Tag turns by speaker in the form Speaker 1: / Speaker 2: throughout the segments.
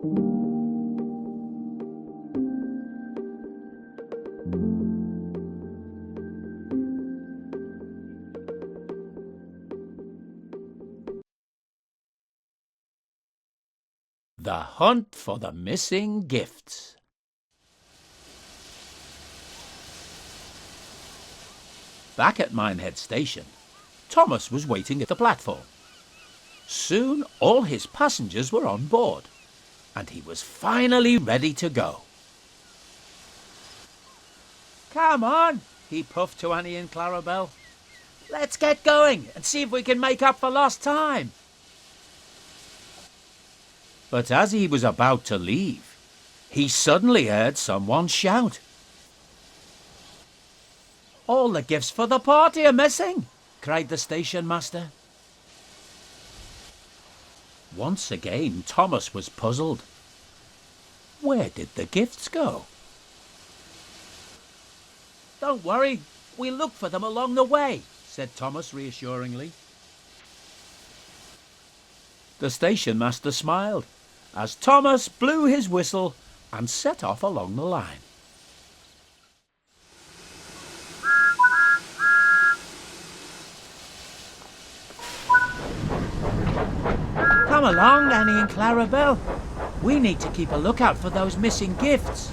Speaker 1: The hunt for the missing gifts. Back at Minehead Station, Thomas was waiting at the platform. Soon all his passengers were on board, and he was finally ready to go. "Come on," he puffed to Annie and Clarabel. "Let's get going and see if we can make up for lost time." But as he was about to leave, he suddenly heard someone shout, "All the gifts for the party are missing!" cried the station master. Once again, Thomas was puzzled. Where did the gifts go? "Don't worry, we'll look for them along the way," said Thomas reassuringly. The station master smiled as Thomas blew his whistle and set off along the line. "Come along, Annie and Clarabel. We need to keep a lookout for those missing gifts."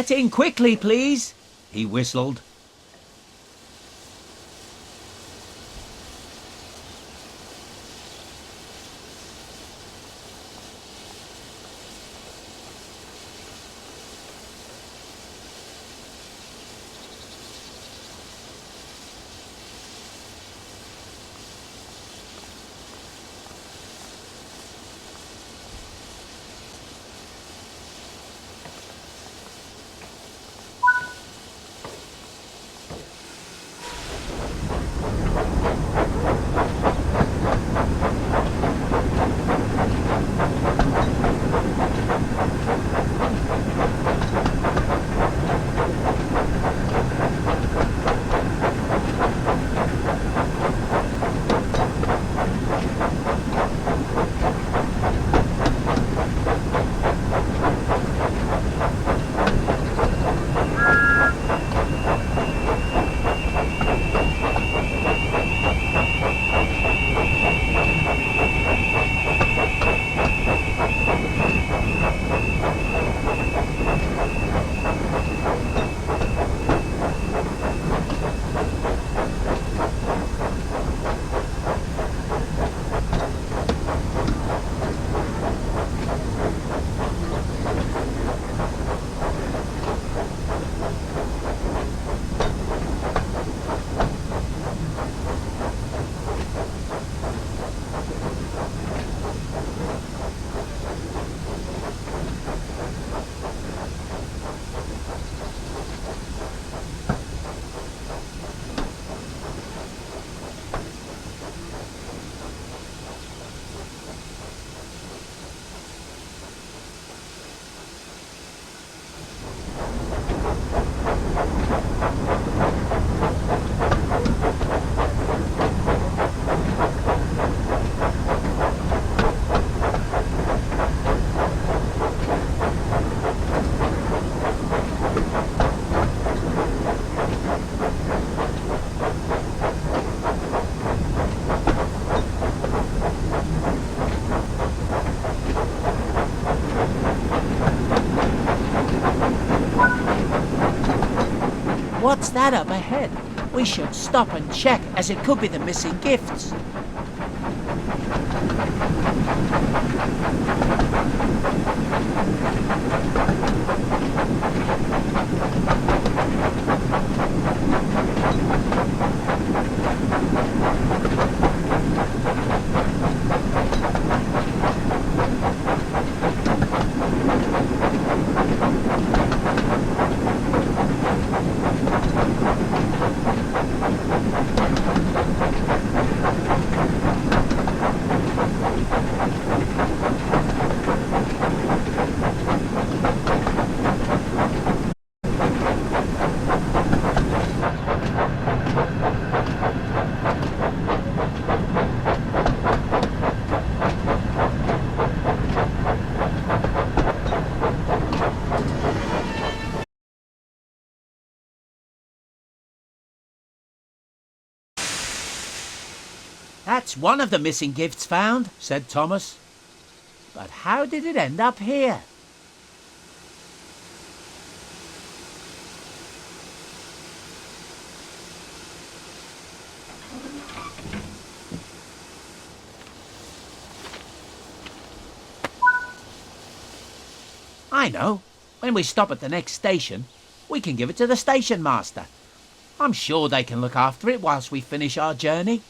Speaker 1: Get in quickly, please, he whistled. What's that up ahead? We should stop and check, as it could be the missing gifts. That's one of the missing gifts found, said Thomas. But how did it end up here? I know. When we stop at the next station, we can give it to the station master. I'm sure they can look after it whilst we finish our journey.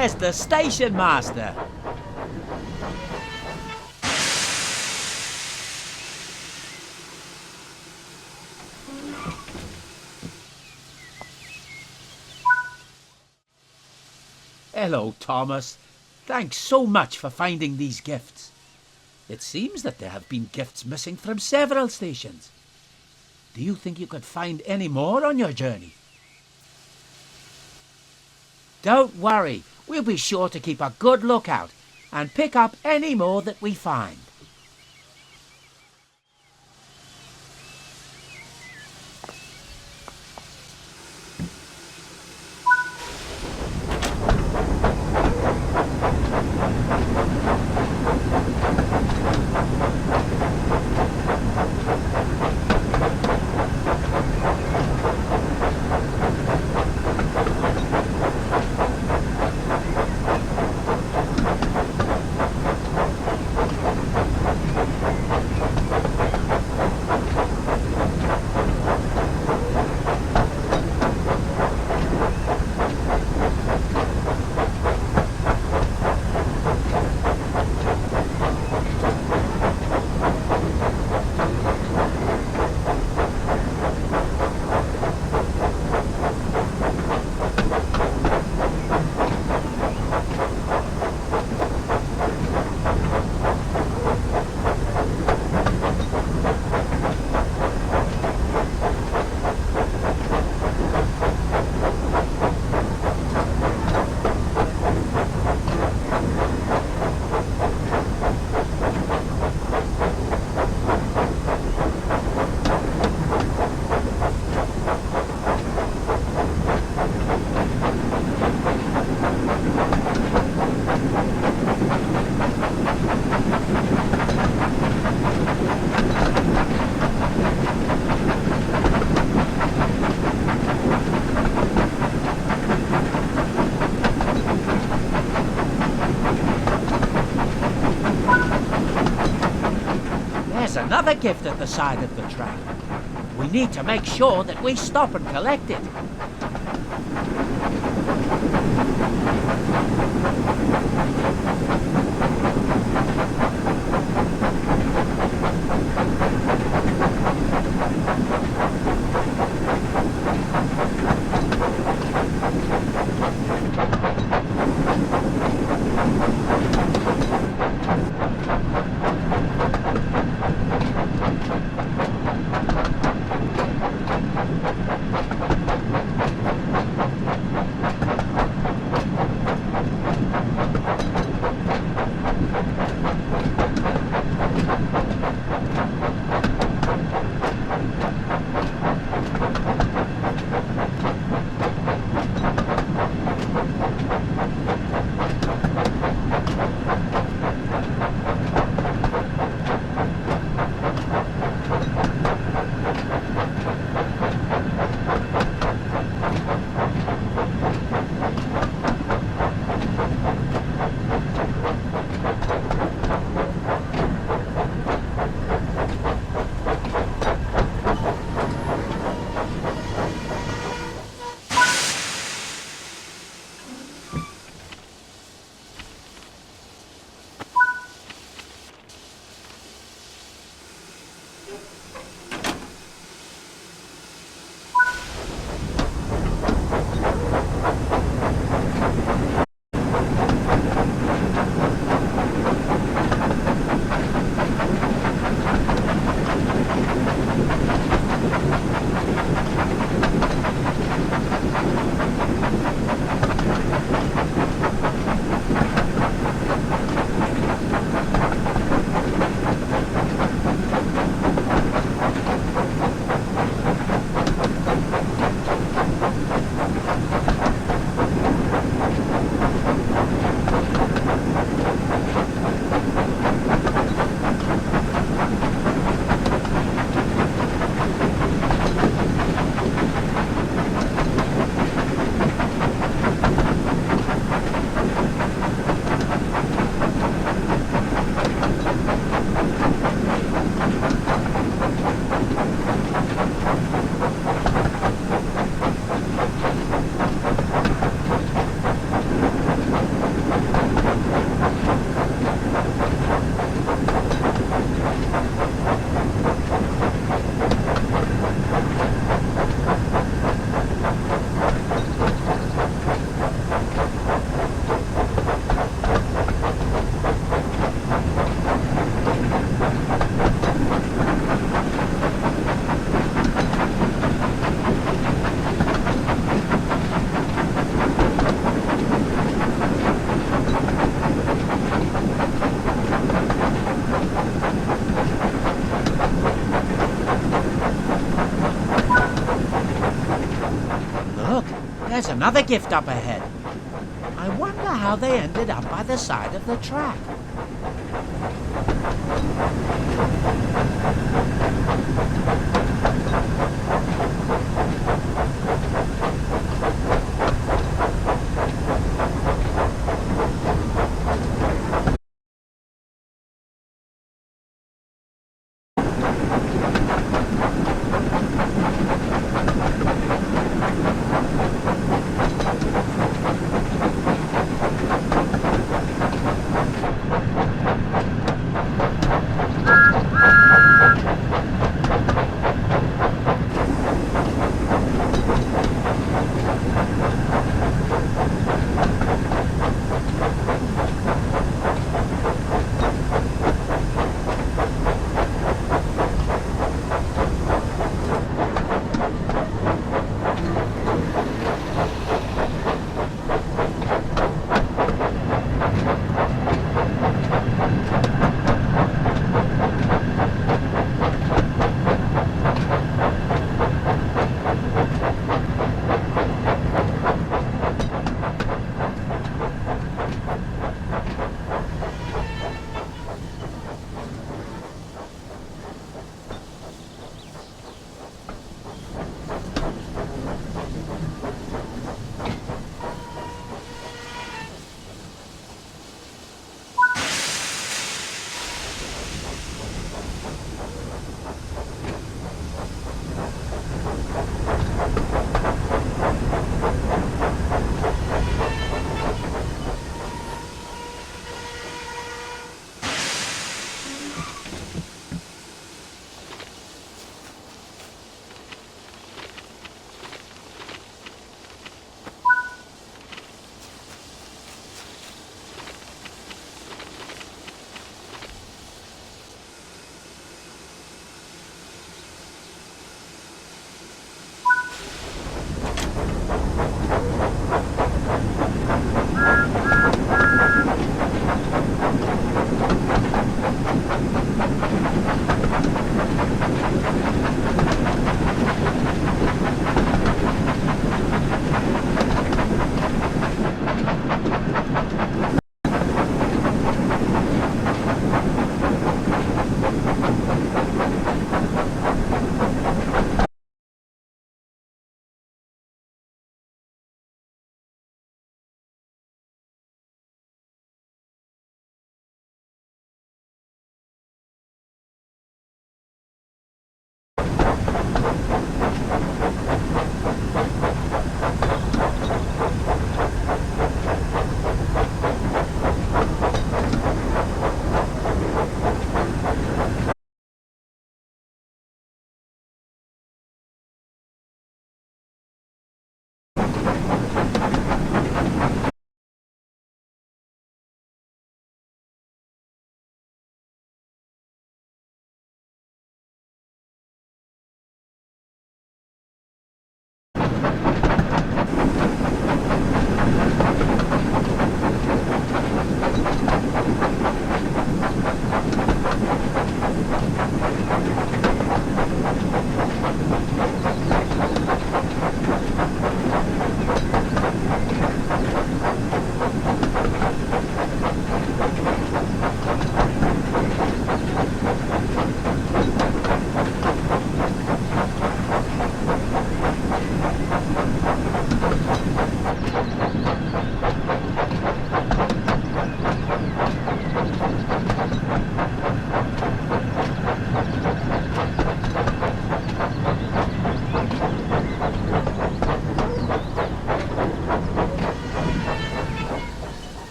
Speaker 1: There's the station master. Hello, Thomas. Thanks so much for finding these gifts. It seems that there have been gifts missing from several stations. Do you think you could find any more on your journey? Don't worry. We'll be sure to keep a good lookout and pick up any more that we find. There's another gift at the side of the track. We need to make sure that we stop and collect it. another gift up ahead. I wonder how they ended up by the side of the track.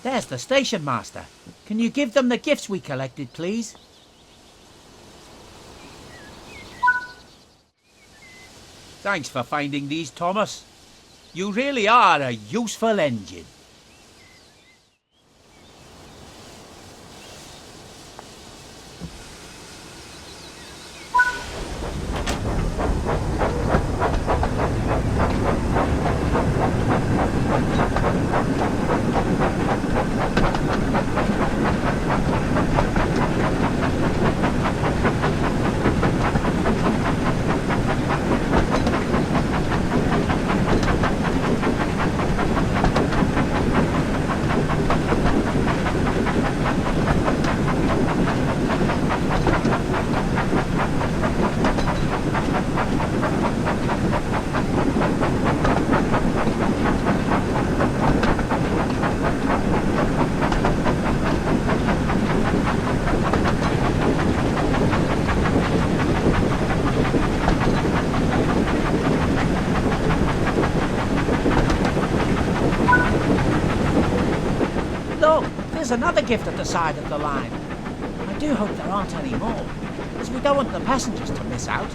Speaker 1: There's the station master. Can you give them the gifts we collected, please? Thanks for finding these, Thomas. You really are a useful engine. Look, there's another gift at the side of the line. I do hope there aren't any more, as we don't want the passengers to miss out.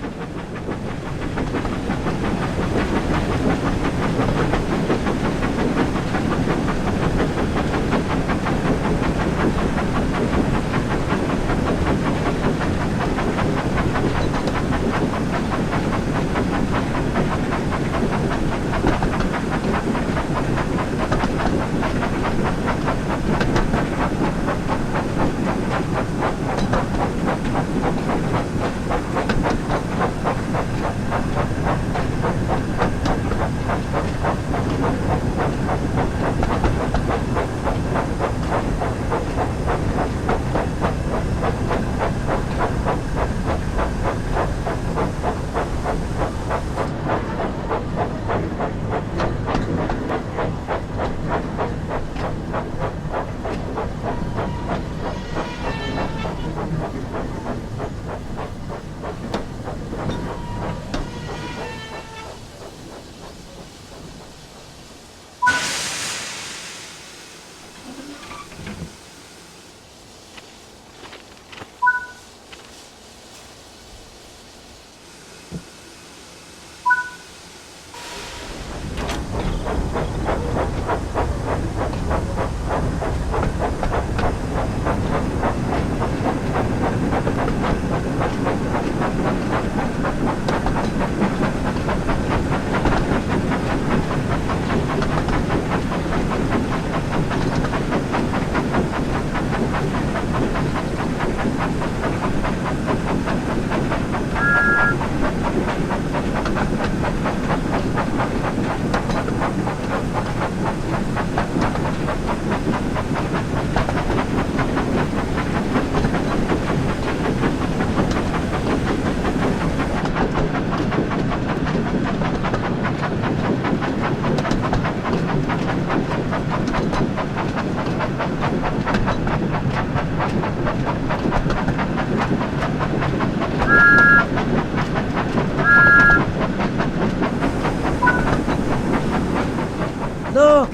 Speaker 1: Look,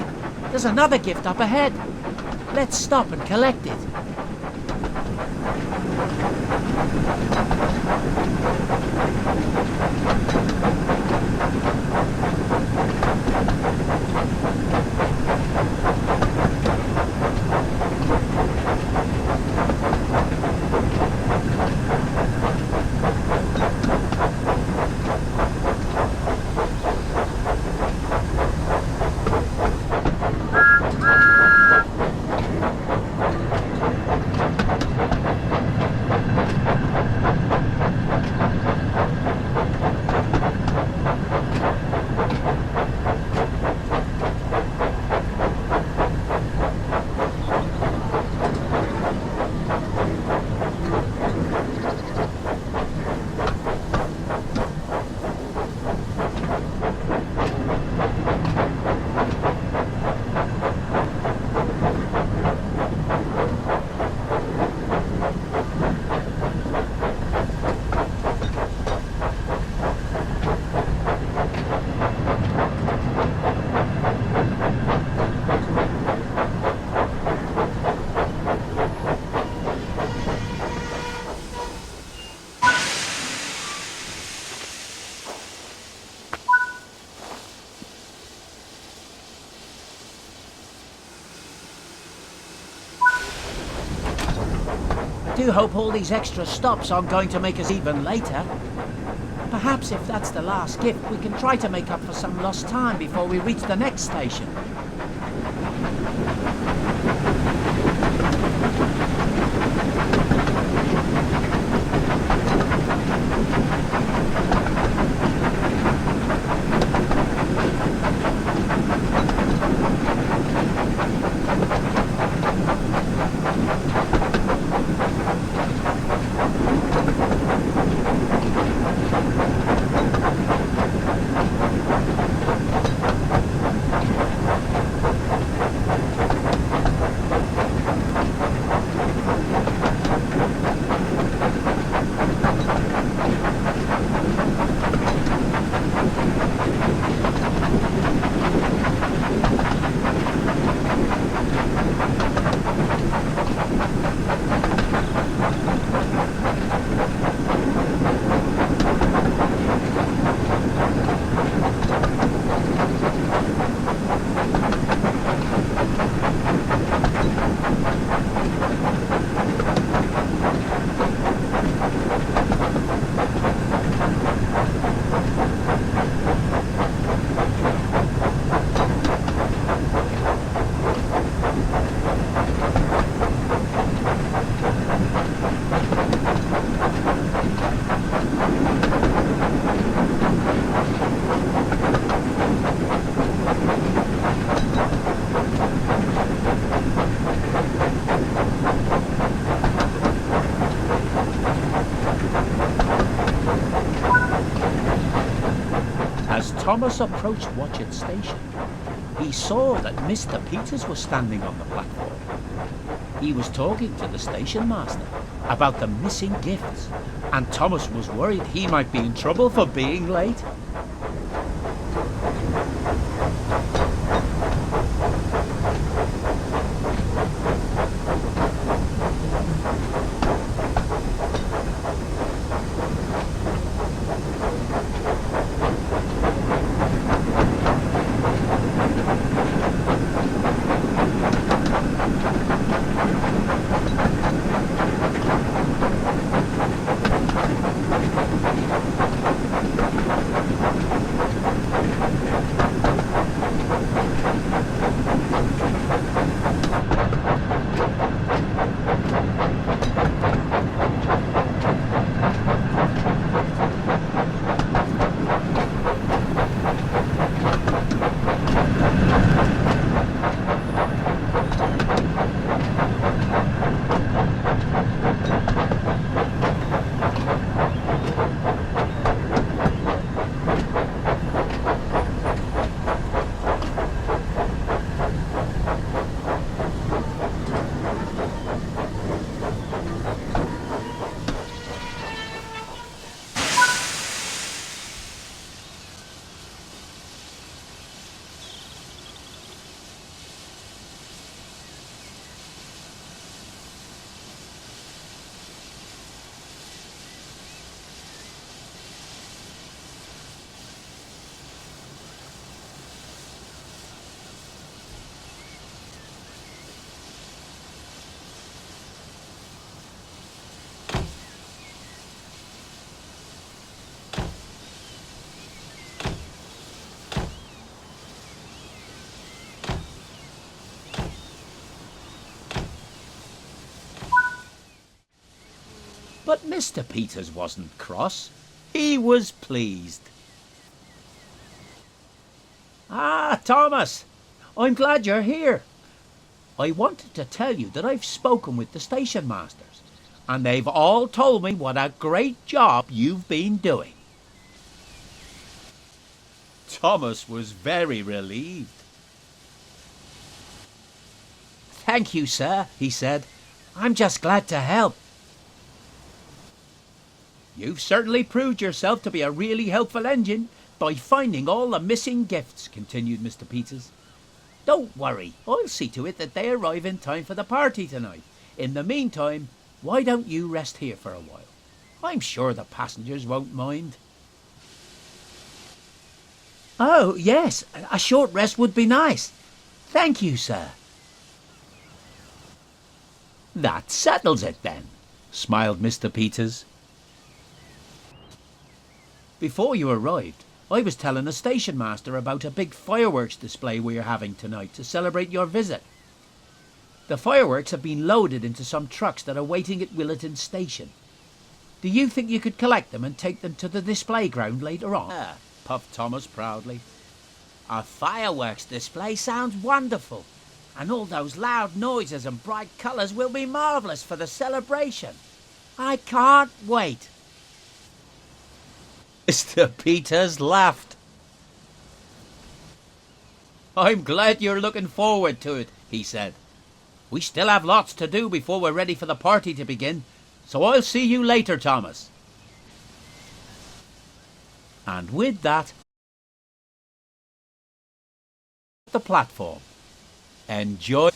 Speaker 1: there's another gift up ahead. Let's stop and collect it. do hope all these extra stops aren't going to make us even later. Perhaps if that's the last gift, we can try to make up for some lost time before we reach the next station. As Thomas approached Watchet Station, he saw that Mr. Peters was standing on the platform. He was talking to the station master about the missing gifts, and Thomas was worried he might be in trouble for being late. But Mr. Peters wasn't cross. He was pleased. "Ah, Thomas, I'm glad you're here. I wanted to tell you that I've spoken with the station masters, and they've all told me what a great job you've been doing." Thomas was very relieved. "Thank you, sir," he said. "I'm just glad to help." "You've certainly proved yourself to be a really helpful engine by finding all the missing gifts," continued Mr. Peters. "Don't worry, I'll see to it that they arrive in time for the party tonight. In the meantime, why don't you rest here for a while? I'm sure the passengers won't mind." "Oh, yes, a short rest would be nice. Thank you, sir." "That settles it, then. smiled Mr. Peters. Before you arrived, I was telling the station master about a big fireworks display we are having tonight to celebrate your visit. The fireworks have been loaded into some trucks that are waiting at Willerton Station. Do you think you could collect them and take them to the display ground later on? Puffed Thomas proudly. A fireworks display sounds wonderful, and all those loud noises and bright colours will be marvellous for the celebration. I can't wait. Mr. Peters laughed. I'm glad you're looking forward to it, he said. We still have lots to do before we're ready for the party to begin, so I'll see you later, Thomas. And with that, the platform. Enjoy.